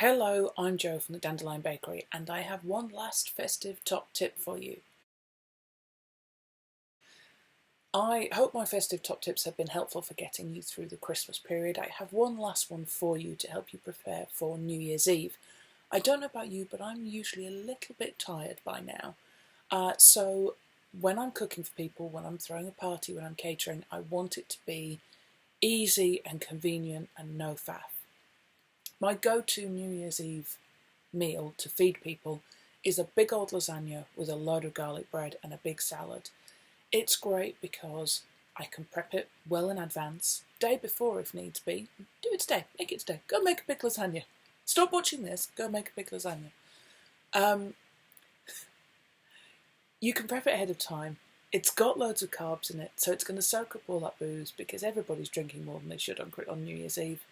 Hello, I'm Jo from the Dandelion Bakery, and I have one last festive top tip for you. I hope my festive top tips have been helpful for getting you through the Christmas period. I have one last one for you to help you prepare for New Year's Eve. I don't know about you, but I'm usually a little bit tired by now. So when I'm cooking for people, when I'm throwing a party, when I'm catering, I want it to be easy and convenient and no faff. My go-to New Year's Eve meal to feed people is a big old lasagna with a load of garlic bread and a big salad. It's great because I can prep it well in advance, day before if needs be. Do it today, make it today. Go make a big lasagna. Stop watching this, go make a big lasagna. You can prep it ahead of time. It's got loads of carbs in it, so it's going to soak up all that booze because everybody's drinking more than they should on New Year's Eve.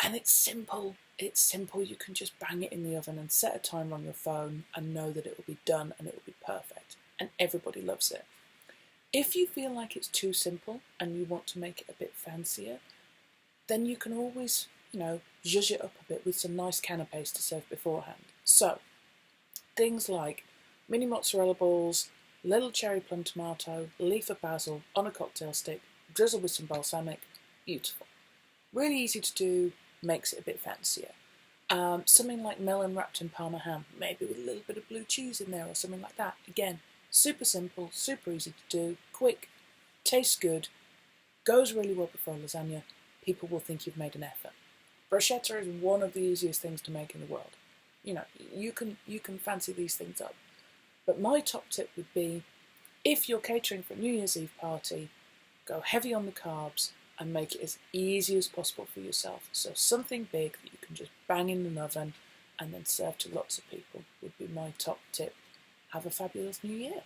And it's simple. It's simple. You can just bang it in the oven and set a timer on your phone and know that it will be done and it will be perfect. And everybody loves it. If you feel like it's too simple and you want to make it a bit fancier, then you can always, zhuzh it up a bit with some nice canapes to serve beforehand. So, things like mini mozzarella balls, little cherry plum tomato, leaf of basil on a cocktail stick, drizzle with some balsamic. Beautiful. Really easy to do, makes it a bit fancier. Something like melon wrapped in Parma ham, maybe with a little bit of blue cheese in there or something like that. Again, super simple, super easy to do, quick, tastes good, goes really well before lasagna. People will think you've made an effort. Bruschetta is one of the easiest things to make in the world. You can fancy these things up. But my top tip would be, if you're catering for a New Year's Eve party, go heavy on the carbs and make it as easy as possible for yourself. So something big that you can just bang in an oven and then serve to lots of people would be my top tip. Have a fabulous new year.